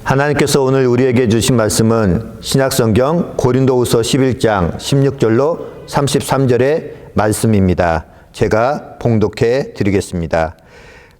하나님께서 오늘 우리에게 주신 말씀은 신약성경 고린도후서 11장 16절로 33절의 말씀입니다. 제가 봉독해 드리겠습니다.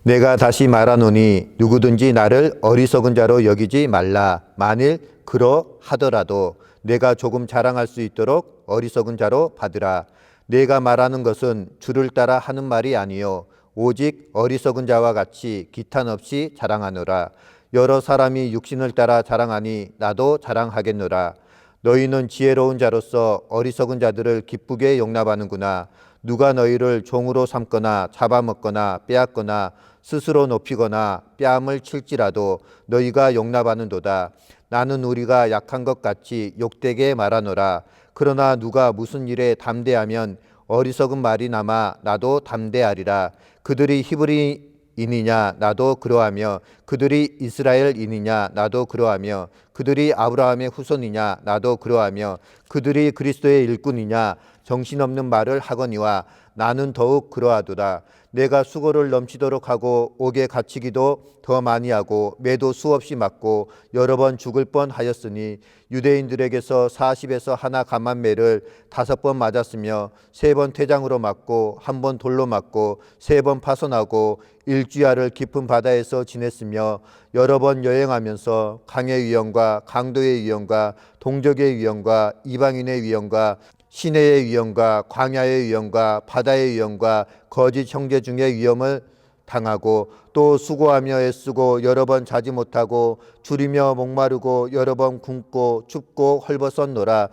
내가 다시 말하노니 누구든지 나를 어리석은 자로 여기지 말라. 만일 그러하더라도 내가 조금 자랑할 수 있도록 어리석은 자로 받으라. 내가 말하는 것은 주를 따라 하는 말이 아니요 오직 어리석은 자와 같이 기탄 없이 자랑하노라. 여러 사람이 육신을 따라 자랑하니 나도 자랑하겠노라. 너희는 지혜로운 자로서 어리석은 자들을 기쁘게 용납하는구나. 누가 너희를 종으로 삼거나 잡아먹거나 빼앗거나 스스로 높이거나 뺨을 칠지라도 너희가 용납하는도다. 나는 우리가 약한 것 같이 욕되게 말하노라. 그러나 누가 무슨 일에 담대하면 어리석은 말이 남아 나도 담대하리라. 그들이 히브리인이냐 나도 그러하며 그들이 이스라엘인이냐 나도 그러하며 그들이 아브라함의 후손이냐 나도 그러하며 그들이 그리스도의 일꾼이냐 정신없는 말을 하거니와 나는 더욱 그러하도다. 내가 수고를 넘치도록 하고 옥에 갇히기도 더 많이 하고 매도 수없이 맞고 여러 번 죽을 뻔하였으니 유대인들에게서 40에서 하나 감한 매를 5번 맞았으며 3번 퇴장으로 맞고 1번 돌로 맞고 3번 파손하고 일주야를 깊은 바다에서 지냈으며 여러 번 여행하면서 강의 위험과 강도의 위험과 동족의 위험과 이방인의 위험과 시내의 위험과 광야의 위험과 바다의 위험과 거짓 형제 중의 위험을 당하고 또 수고하며 애쓰고 여러 번 자지 못하고 줄이며 목마르고 여러 번 굶고 춥고 헐벗었노라.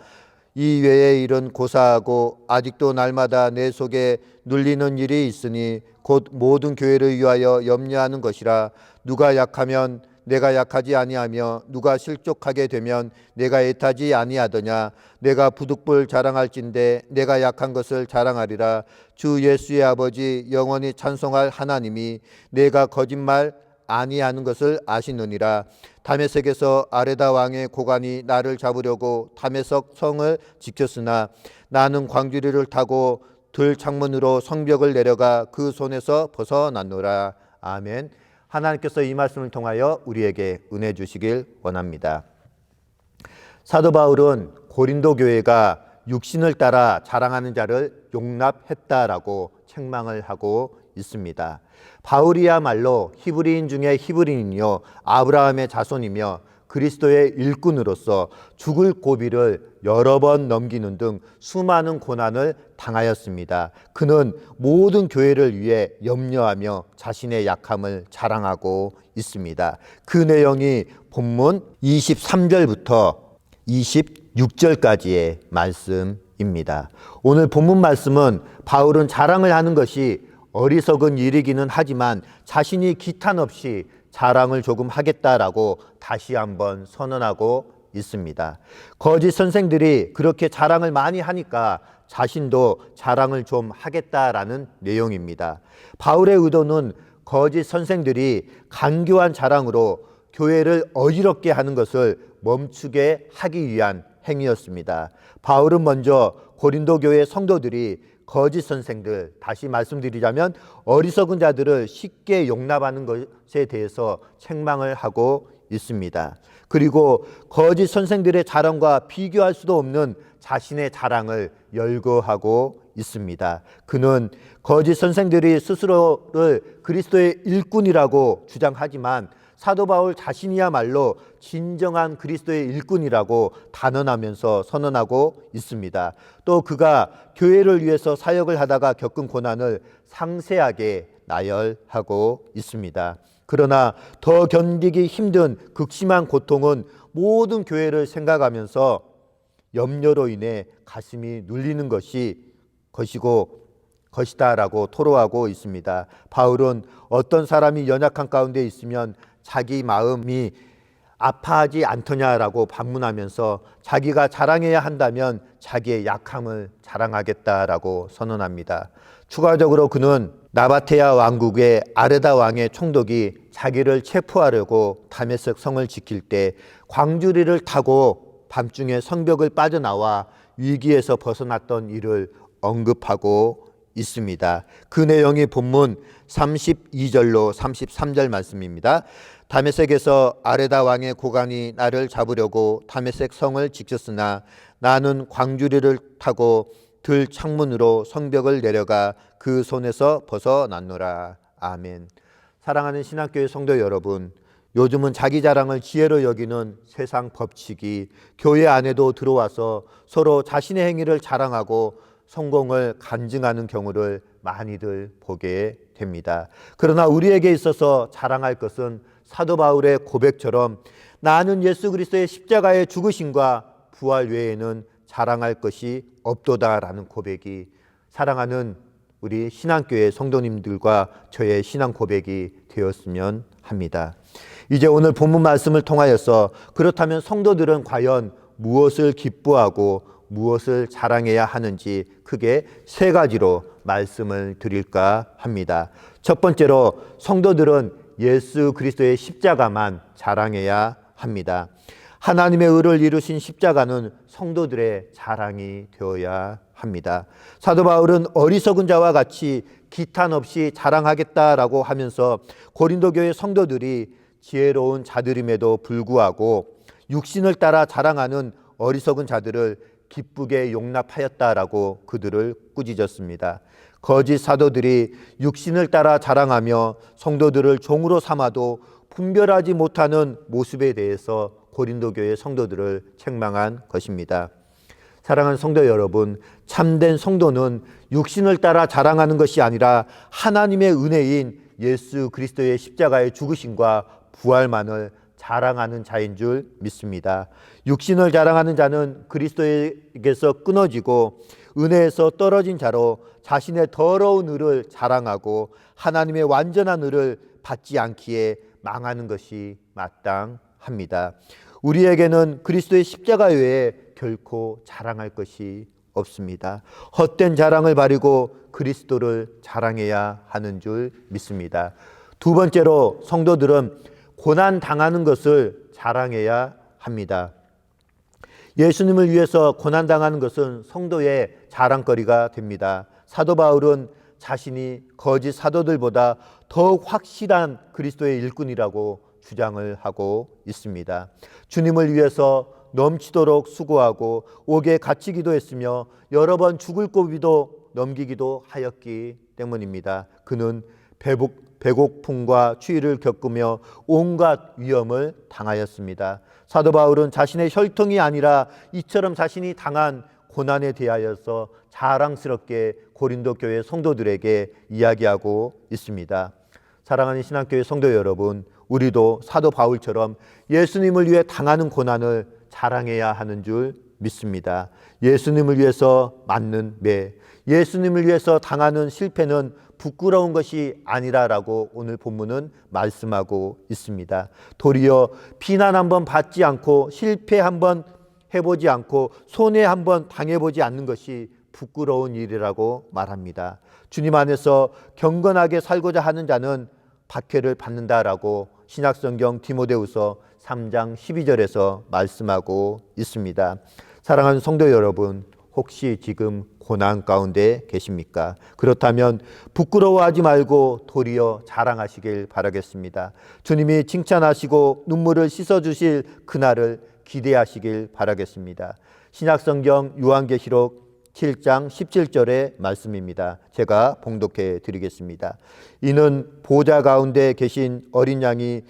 이 외의 일은 고사하고 아직도 날마다 내 속에 눌리는 일이 있으니 곧 모든 교회를 위하여 염려하는 것이라. 누가 약하면 내가 약하지 아니하며 누가 실족하게 되면 내가 애타지 아니하더냐. 내가 부득불 자랑할진대 내가 약한 것을 자랑하리라. 주 예수의 아버지 영원히 찬송할 하나님이 내가 거짓말 아니하는 것을 아시느니라. 다메섹에서 아레다 왕의 고관이 나를 잡으려고 다메섹 성을 지켰으나 나는 광주리를 타고 들 창문으로 성벽을 내려가 그 손에서 벗어났노라. 아멘. 하나님께서 이 말씀을 통하여 우리에게 은혜 주시길 원합니다. 사도 바울은 고린도 교회가 육신을 따라 자랑하는 자를 용납했다라고 책망을 하고 있습니다. 바울이야말로 히브리인 중에 히브리인이요 아브라함의 자손이며 그리스도의 일꾼으로서 죽을 고비를 여러 번 넘기는 등 수많은 고난을 당하였습니다. 그는 모든 교회를 위해 염려하며 자신의 약함을 자랑하고 있습니다. 그 내용이 본문 23절부터 26절까지의 말씀입니다. 오늘 본문 말씀은 바울은 자랑을 하는 것이 어리석은 일이기는 하지만 자신이 기탄 없이 자랑을 조금 하겠다라고 다시 한번 선언하고 있습니다. 거짓 선생들이 그렇게 자랑을 많이 하니까 자신도 자랑을 좀 하겠다라는 내용입니다. 바울의 의도는 거짓 선생들이 간교한 자랑으로 교회를 어지럽게 하는 것을 멈추게 하기 위한 행위였습니다. 바울은 먼저 고린도 교회 성도들이 거짓 선생들, 다시 말씀드리자면 어리석은 자들을 쉽게 용납하는 것에 대해서 책망을 하고 있습니다. 그리고 거짓 선생들의 자랑과 비교할 수도 없는 자신의 자랑을 열거하고 있습니다. 그는 거짓 선생들이 스스로를 그리스도의 일꾼이라고 주장하지만 사도 바울 자신이야말로 진정한 그리스도의 일꾼이라고 단언하면서 선언하고 있습니다. 또 그가 교회를 위해서 사역을 하다가 겪은 고난을 상세하게 나열하고 있습니다. 그러나 더 견디기 힘든 극심한 고통은 모든 교회를 생각하면서 염려로 인해 가슴이 눌리는 것이다라고 토로하고 있습니다. 바울은 어떤 사람이 연약한 가운데 있으면 자기 마음이 아파하지 않더냐라고 반문하면서 자기가 자랑해야 한다면 자기의 약함을 자랑하겠다라고 선언합니다. 추가적으로 그는 나바테아 왕국의 아레다 왕의 총독이 자기를 체포하려고 다메섹 성을 지킬 때 광주리를 타고 밤중에 성벽을 빠져나와 위기에서 벗어났던 일을 언급하고 있습니다. 그 내용이 본문 32절로 33절 말씀입니다. 다메섹에서 아레다 왕의 고관이 나를 잡으려고 다메섹 성을 지켰으나 나는 광주리를 타고 들 창문으로 성벽을 내려가 그 손에서 벗어났노라. 아멘. 사랑하는 신학교의 성도 여러분, 요즘은 자기 자랑을 지혜로 여기는 세상 법칙이 교회 안에도 들어와서 서로 자신의 행위를 자랑하고 성공을 간증하는 경우를 많이들 보게 됩니다. 그러나 우리에게 있어서 자랑할 것은 사도 바울의 고백처럼 나는 예수 그리스도의 십자가의 죽으심과 부활 외에는 자랑할 것이 없도다라는 고백이 사랑하는 우리 신앙교회 성도님들과 저의 신앙 고백이 되었으면 합니다. 이제 오늘 본문 말씀을 통하여서 그렇다면 성도들은 과연 무엇을 기뻐하고 무엇을 자랑해야 하는지 크게 세 가지로 말씀을 드릴까 합니다. 첫 번째로 성도들은 예수 그리스도의 십자가만 자랑해야 합니다. 하나님의 의를 이루신 십자가는 성도들의 자랑이 되어야 합니다. 사도 바울은 어리석은 자와 같이 기탄 없이 자랑하겠다라고 하면서 고린도 교회 성도들이 지혜로운 자들임에도 불구하고 육신을 따라 자랑하는 어리석은 자들을 기쁘게 용납하였다라고 그들을 꾸짖었습니다. 거짓 사도들이 육신을 따라 자랑하며 성도들을 종으로 삼아도 분별하지 못하는 모습에 대해서 고린도 교회 성도들을 책망한 것입니다. 사랑하는 성도 여러분, 참된 성도는 육신을 따라 자랑하는 것이 아니라 하나님의 은혜인 예수 그리스도의 십자가의 죽으심과 부활만을 자랑하는 자인 줄 믿습니다. 육신을 자랑하는 자는 그리스도에게서 끊어지고 은혜에서 떨어진 자로 자신의 더러운 의를 자랑하고 하나님의 완전한 의를 받지 않기에 망하는 것이 마땅합니다. 우리에게는 그리스도의 십자가 외에 결코 자랑할 것이 없습니다. 헛된 자랑을 버리고 그리스도를 자랑해야 하는 줄 믿습니다. 두 번째로 성도들은 고난 당하는 것을 자랑해야 합니다. 예수님을 위해서 고난 당하는 것은 성도의 자랑거리가 됩니다. 사도 바울은 자신이 거짓 사도들보다 더욱 확실한 그리스도의 일꾼이라고 주장을 하고 있습니다. 주님을 위해서 넘치도록 수고하고 옥에 갇히기도 했으며 여러 번 죽을 고비도 넘기기도 하였기 때문입니다. 그는 배고픔과 추위를 겪으며 온갖 위험을 당하였습니다. 사도 바울은 자신의 혈통이 아니라 이처럼 자신이 당한 고난에 대하여서 자랑스럽게 고린도 교회 성도들에게 이야기하고 있습니다. 사랑하는 신앙교회 성도 여러분, 우리도 사도 바울처럼 예수님을 위해 당하는 고난을 자랑해야 하는 줄 믿습니다. 예수님을 위해서 맞는 매, 예수님을 위해서 당하는 실패는 부끄러운 것이 아니라라고 오늘 본문은 말씀하고 있습니다. 도리어 비난 한번 받지 않고 실패 한번 해보지 않고 손해 한번 당해보지 않는 것이 부끄러운 일이라고 말합니다. 주님 안에서 경건하게 살고자 하는 자는 박해를 받는다라고 신약성경 디모데후서 3장 12절에서 말씀하고 있습니다. 사랑하는 성도 여러분, 혹시 지금 고난 가운데 계십니까? 그렇다면 부끄러워하지 말고 도리어 자랑하시길 바라겠습니다. 주님이 칭찬하시고 눈물을 씻어주실 그날을 기대하시길 바라겠습니다. 신약성경 요한계시록 7장 17절의 말씀입니다. 제가 봉독해 드리겠습니다. 이는 보좌 가운데 계신 어린 양이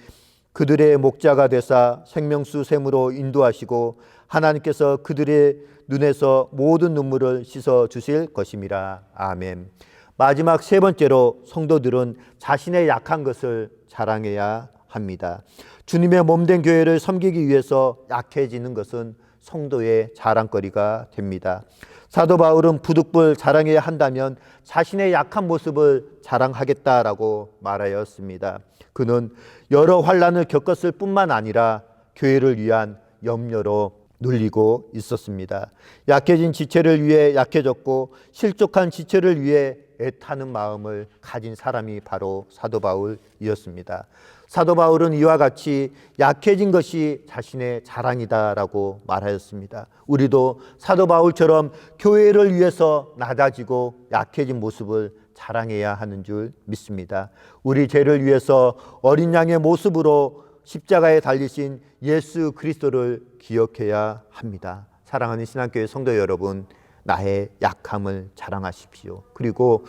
그들의 목자가 되사 생명수 샘으로 인도하시고 하나님께서 그들의 눈에서 모든 눈물을 씻어 주실 것임이라. 아멘. 마지막 세 번째로 성도들은 자신의 약한 것을 자랑해야 합니다. 주님의 몸된 교회를 섬기기 위해서 약해지는 것은 성도의 자랑거리가 됩니다. 사도 바울은 부득불 자랑해야 한다면 자신의 약한 모습을 자랑하겠다라고 말하였습니다. 그는 여러 환난을 겪었을 뿐만 아니라 교회를 위한 염려로 눌리고 있었습니다. 약해진 지체를 위해 약해졌고 실족한 지체를 위해 애타는 마음을 가진 사람이 바로 사도 바울이었습니다. 사도 바울은 이와 같이 약해진 것이 자신의 자랑이다라고 말하였습니다. 우리도 사도 바울처럼 교회를 위해서 낮아지고 약해진 모습을 자랑해야 하는 줄 믿습니다. 우리 죄를 위해서 어린 양의 모습으로 십자가에 달리신 예수 그리스도를 기억해야 합니다. 사랑하는 신앙교회 성도 여러분, 나의 약함을 자랑하십시오. 그리고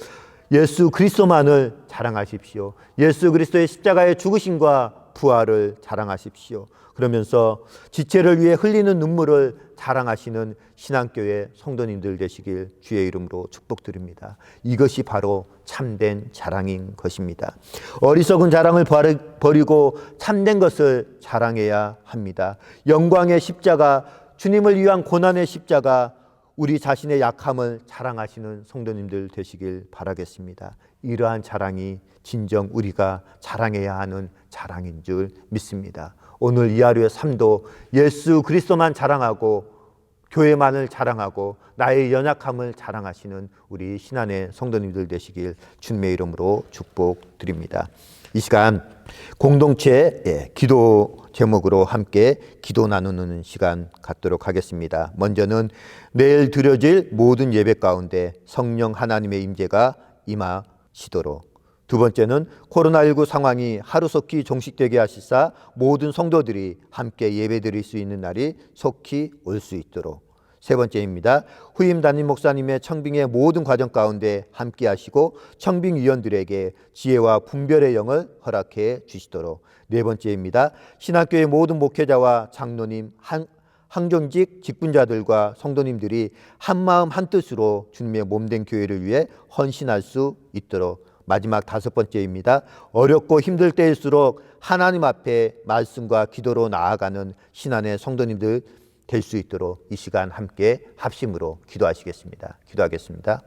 예수 그리스도만을 자랑하십시오. 예수 그리스도의 십자가의 죽으심과 부활을 자랑하십시오. 그러면서 지체를 위해 흘리는 눈물을 자랑하시는 신앙교회 성도님들 되시길 주의 이름으로 축복드립니다. 이것이 바로 참된 자랑인 것입니다. 어리석은 자랑을 버리고 참된 것을 자랑해야 합니다. 영광의 십자가, 주님을 위한 고난의 십자가, 우리 자신의 약함을 자랑하시는 성도님들 되시길 바라겠습니다. 이러한 자랑이 진정 우리가 자랑해야 하는 자랑인 줄 믿습니다. 오늘 이 하루의 삶도 예수 그리스도만 자랑하고 교회만을 자랑하고 나의 연약함을 자랑하시는 우리 신안의 성도님들 되시길 주님의 이름으로 축복드립니다. 이 시간 공동체 기도 제목으로 함께 기도 나누는 시간 갖도록 하겠습니다. 먼저는 내일 드려질 모든 예배 가운데 성령 하나님의 임재가 임하시도록, 두 번째는 코로나19 상황이 하루속히 종식되게 하시사 모든 성도들이 함께 예배드릴 수 있는 날이 속히 올 수 있도록, 세 번째입니다. 후임 담임 목사님의 청빙의 모든 과정 가운데 함께 하시고 청빙위원들에게 지혜와 분별의 영을 허락해 주시도록, 네 번째입니다. 신학교의 모든 목회자와 장로님, 항존직 직분자들과 성도님들이 한마음 한뜻으로 주님의 몸된 교회를 위해 헌신할 수 있도록, 마지막 다섯 번째입니다. 어렵고 힘들 때일수록 하나님 앞에 말씀과 기도로 나아가는 신안의 성도님들 될 수 있도록 이 시간 함께 합심으로 기도하시겠습니다. 기도하겠습니다.